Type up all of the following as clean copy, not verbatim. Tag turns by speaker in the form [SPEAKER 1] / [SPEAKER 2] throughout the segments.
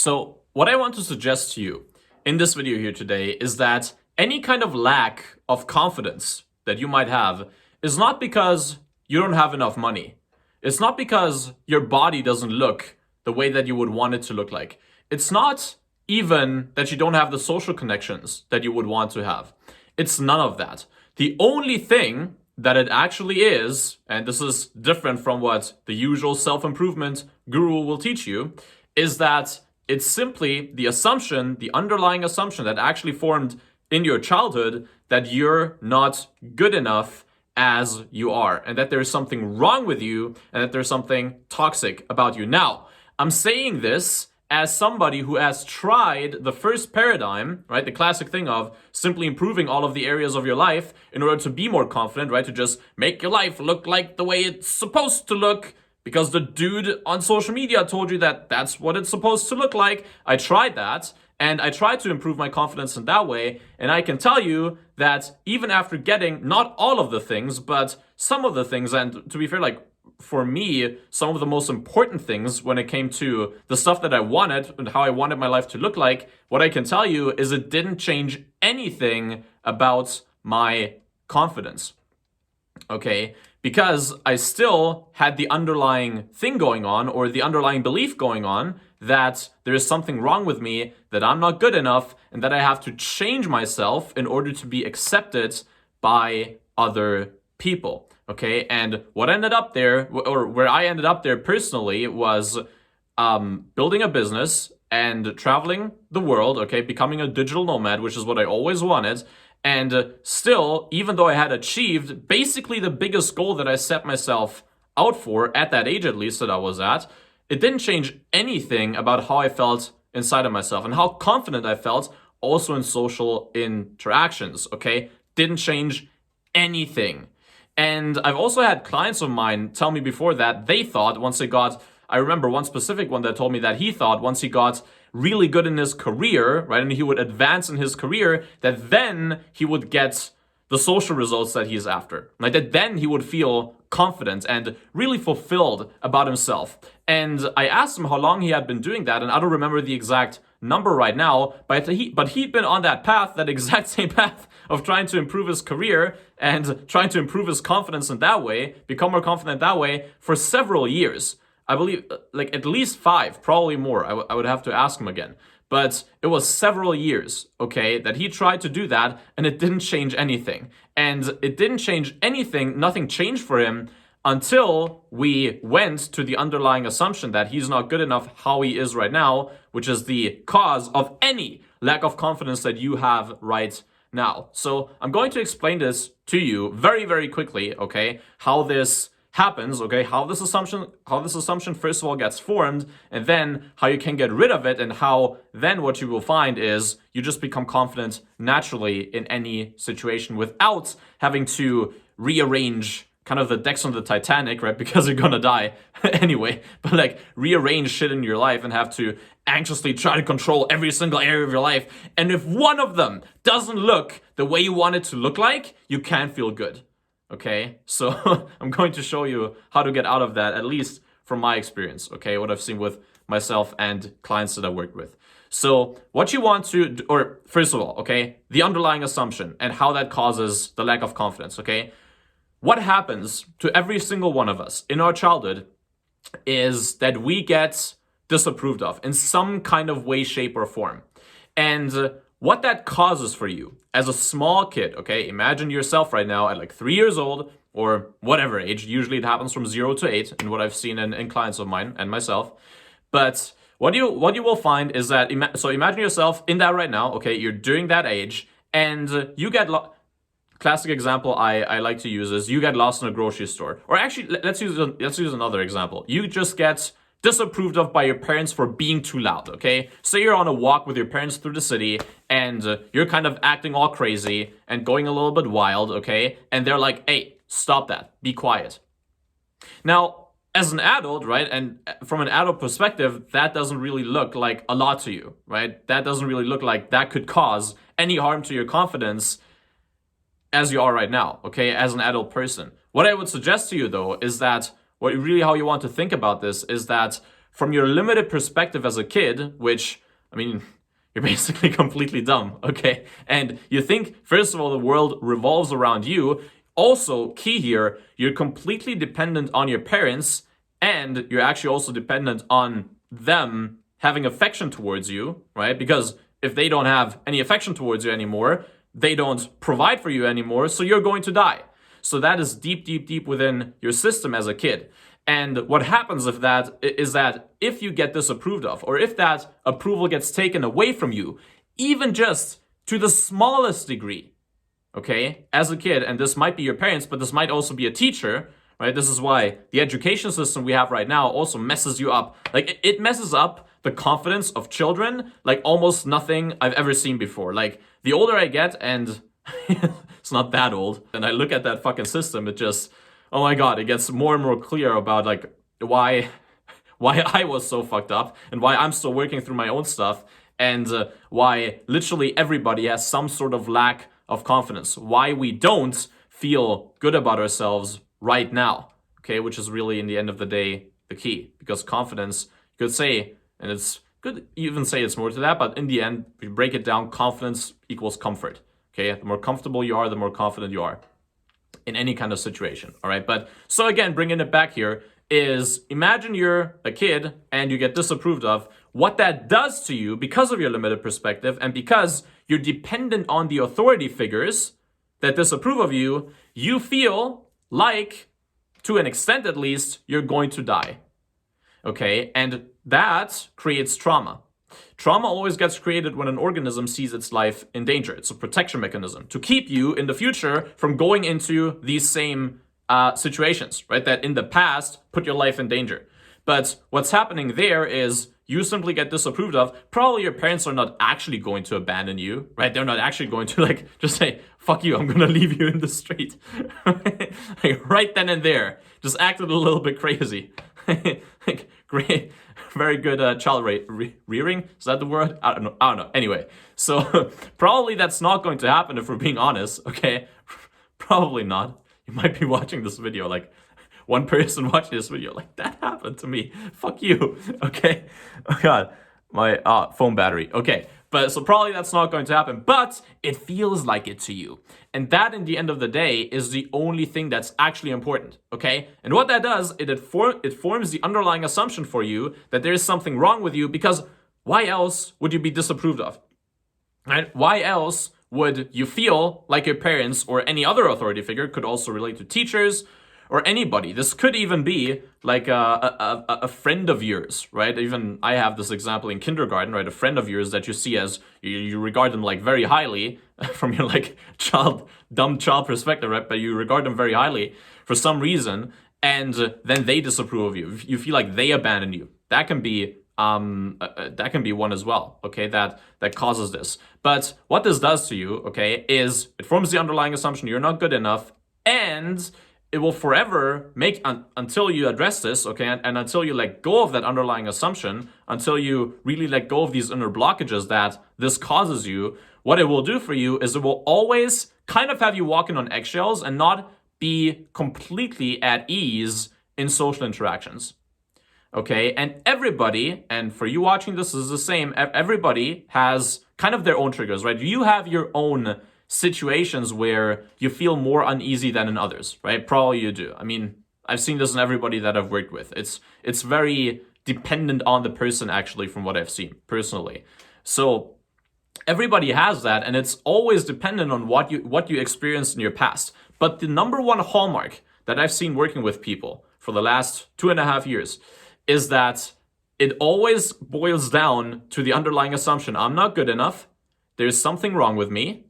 [SPEAKER 1] So what I want to suggest to you in this video here today is that any kind of lack of confidence that you might have is not because you don't have enough money. It's not because your body doesn't look the way that you would want it to look like. It's not even that you don't have the social connections that you would want to have. It's none of that. The only thing that it actually is, and this is different from what the usual self-improvement guru will teach you, is that it's simply the assumption, the underlying assumption that actually formed in your childhood that you're not good enough as you are, and that there's something wrong with you, and that there's something toxic about you. Now, I'm saying this as somebody who has tried the first paradigm, right? The classic thing of simply improving all of the areas of your life in order to be more confident, right? To just make your life look like the way it's supposed to look because the dude on social media told you that that's what it's supposed to look like. I tried that, and I tried to improve my confidence in that way. And I can tell you that even after getting not all of the things, but some of the things, and to be fair, like, for me, some of the most important things when it came to the stuff that I wanted and how I wanted my life to look like, what I can tell you is it didn't change anything about my confidence. Okay? Because I still had the underlying thing going on, or the underlying belief going on, that there is something wrong with me, that I'm not good enough, and that I have to change myself in order to be accepted by other people. Okay, and what ended up there, or where I ended up there personally, was building a business and traveling the world, okay, becoming a digital nomad, which is what I always wanted. And still, even though I had achieved basically the biggest goal that I set myself out for, at that age at least that I was at, it didn't change anything about how I felt inside of myself and how confident I felt also in social interactions, okay? Didn't change anything. And I've also had clients of mine tell me before that they thought once they got, I remember one specific one that told me that he thought once he got really good in his career, right, and he would advance in his career, that then he would get the social results that he's after. Like that then he would feel confident and really fulfilled about himself. And I asked him how long he had been doing that, and I don't remember the exact number right now, but he'd been on that path, that exact same path of trying to improve his career and trying to improve his confidence in that way, become more confident that way, for several years. I believe like at least 5, probably more. I would have to ask him again. But it was several years, okay, that he tried to do that, and it didn't change anything. And it didn't change anything, nothing changed for him until we went to the underlying assumption that he's not good enough how he is right now, which is the cause of any lack of confidence that you have right now. So I'm going to explain this to you very, very quickly, okay, how this happens, okay, how this assumption first of all gets formed, and then how you can get rid of it, and how then what you will find is you just become confident naturally in any situation without having to rearrange kind of the decks on the Titanic, right? Because you're gonna die anyway, but like rearrange shit in your life and have to anxiously try to control every single area of your life. And if one of them doesn't look the way you want it to look like, you can't feel good. Okay, so I'm going to show you how to get out of that, at least from my experience, okay, what I've seen with myself and clients that I worked with. So what you want to, or first of all, okay, the underlying assumption and how that causes the lack of confidence, okay? What happens to every single one of us in our childhood is that we get disapproved of in some kind of way, shape, or form. And what that causes for you as a small kid, okay, imagine yourself right now at like 3 years old or whatever age. Usually it happens from 0 to 8 in what I've seen in clients of mine and myself. But what you will find is that, so imagine yourself in that right now, okay, you're during that age, and you get classic example I like to use is you get lost in a grocery store. Or actually, let's use another example. You just get disapproved of by your parents for being too loud, okay? Say you're on a walk with your parents through the city, and you're kind of acting all crazy and going a little bit wild, okay? And they're like, hey, stop that, be quiet. Now, as an adult, right, and from an adult perspective, that doesn't really look like a lot to you, right? That doesn't really look like that could cause any harm to your confidence as you are right now, okay, as an adult person. What I would suggest to you, though, is that how you want to think about this is that from your limited perspective as a kid, which, I mean, you're basically completely dumb, okay? And you think, first of all, the world revolves around you. Also, key here, you're completely dependent on your parents, and you're actually also dependent on them having affection towards you, right? Because if they don't have any affection towards you anymore, they don't provide for you anymore, so you're going to die. So that is deep, deep, deep within your system as a kid. And what happens if that is that if you get disapproved of, or if that approval gets taken away from you, even just to the smallest degree, okay, as a kid, and this might be your parents, but this might also be a teacher, right? This is why the education system we have right now also messes you up. Like, it messes up the confidence of children like almost nothing I've ever seen before. Like, the older I get, and it's not that old, and I look at that fucking system, it just, oh my god, it gets more and more clear about like why I was so fucked up, and why I'm still working through my own stuff, and why literally everybody has some sort of lack of confidence. Why we don't feel good about ourselves right now, okay? Which is really, in the end of the day, the key. Because confidence, you could say, and it's good even say it's more to that, but in the end, if you break it down, confidence equals comfort, okay? The more comfortable you are, the more confident you are in any kind of situation, all right? But so again, bringing it back here is, imagine you're a kid and you get disapproved of. What that does to you, because of your limited perspective and because you're dependent on the authority figures that disapprove of you, you feel like, to an extent at least, you're going to die, okay? And that creates trauma. Trauma always gets created when an organism sees its life in danger. It's a protection mechanism to keep you in the future from going into these same situations, right? That in the past put your life in danger. But what's happening there is you simply get disapproved of. Probably your parents are not actually going to abandon you, right? They're not actually going to like just say, fuck you, I'm gonna leave you in the street. Like, right then and there, just acted a little bit crazy. Like, great, very good child rearing. Is that the word? I don't know. Anyway, so probably that's not going to happen if we're being honest, okay? Probably not. You might be watching this video like, one person watching this video like, that happened to me. Fuck you. Okay. Oh god. My phone battery. Okay. But so probably that's not going to happen, but it feels like it to you. And that, in the end of the day, is the only thing that's actually important. Okay. And what that does, it forms the underlying assumption for you that there is something wrong with you, because why else would you be disapproved of? Right? Why else would you feel like your parents or any other authority figure, could also relate to teachers, or anybody. This could even be like a friend of yours, right? Even I have this example in kindergarten, right? A friend of yours that you see as, you regard them like very highly from your like dumb child perspective, right? But you regard them very highly for some reason, and then they disapprove of you. You feel like they abandon you. That can be one as well, okay? That causes this. But what this does to you, okay, is it forms the underlying assumption you're not good enough, and it will forever make, until you address this, okay, and until you let go of that underlying assumption, until you really let go of these inner blockages that this causes you, what it will do for you is it will always kind of have you walking on eggshells and not be completely at ease in social interactions, okay? And everybody, and for you watching this is the same, everybody has kind of their own triggers, right? You have your own situations where you feel more uneasy than in others, right? Probably you do. I mean, I've seen this in everybody that I've worked with. It's very dependent on the person, actually, from what I've seen personally. So everybody has that, and it's always dependent on what you experienced in your past. But the number one hallmark that I've seen working with people for the last 2.5 years is that it always boils down to the underlying assumption, I'm not good enough, there's something wrong with me.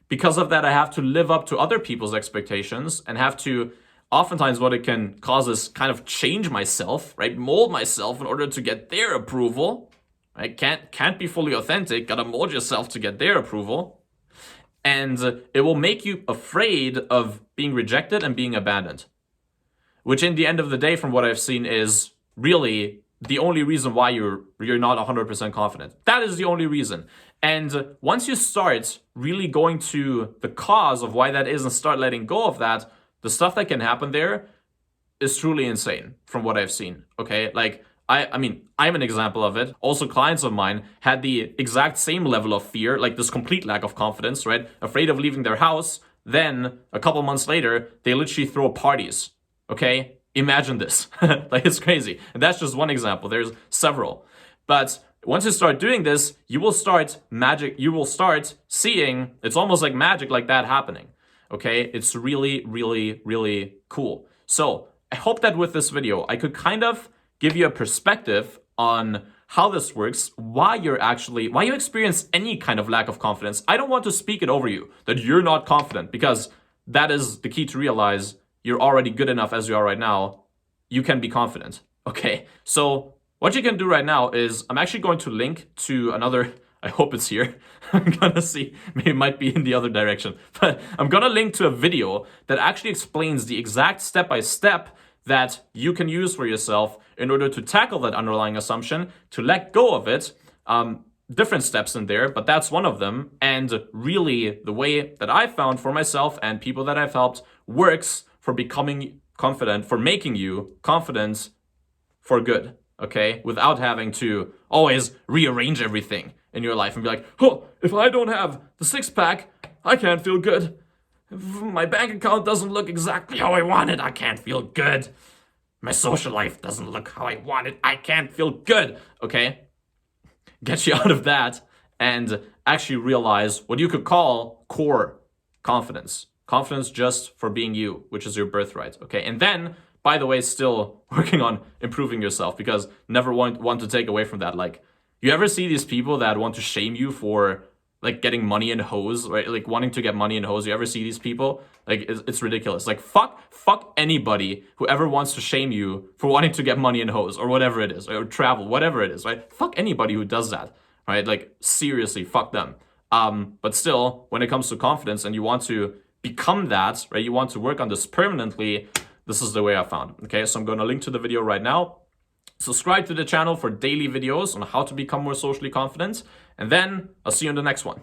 [SPEAKER 1] Because of that, I have to live up to other people's expectations, and have to, oftentimes what it can cause is kind of change myself, right? Mold myself in order to get their approval, right? Can't be fully authentic, gotta mold yourself to get their approval. And it will make you afraid of being rejected and being abandoned. Which, in the end of the day, from what I've seen, is really the only reason why you're not 100% confident. That is the only reason. And once you start really going to the cause of why that is and start letting go of that, the stuff that can happen there is truly insane from what I've seen, okay? Like, I mean, I'm an example of it. Also, clients of mine had the exact same level of fear, like this complete lack of confidence, right? Afraid of leaving their house. Then a couple months later, they literally throw parties. Okay? Imagine this. Like, it's crazy. And that's just one example. There's several. But once you start doing this, you will start seeing, it's almost like magic like that happening. Okay? It's really, really, really cool. So I hope that with this video, I could kind of give you a perspective on how this works, why you experience any kind of lack of confidence. I don't want to speak it over you, that you're not confident, because that is the key to realize you're already good enough as you are right now. You can be confident, okay? So what you can do right now is, I'm actually going to link to another, I hope it's here. I'm gonna see, maybe it might be in the other direction, but I'm gonna link to a video that actually explains the exact step-by-step that you can use for yourself in order to tackle that underlying assumption, to let go of it. Different steps in there, but that's one of them. And really, the way that I found for myself and people that I've helped works for becoming confident, for making you confident for good, okay? Without having to always rearrange everything in your life and be like, oh, if I don't have the six-pack, I can't feel good. If my bank account doesn't look exactly how I want it, I can't feel good. My social life doesn't look how I want it, I can't feel good, okay? Get you out of that and actually realize what you could call core confidence. Confidence just for being you, which is your birthright, okay? And then, by the way, still working on improving yourself, because never want to take away from that. Like, you ever see these people that want to shame you for like getting money in hose, right? Like wanting to get money in hose. You ever see these people? Like, it's ridiculous. Like, fuck anybody who ever wants to shame you for wanting to get money in hose or whatever it is, or travel, whatever it is, right? Fuck anybody who does that, right? Like, seriously, fuck them. But still, when it comes to confidence and you want to become that, right? You want to work on this permanently. This is the way I found. Okay, so I'm going to link to the video right now. Subscribe to the channel for daily videos on how to become more socially confident. And then I'll see you in the next one.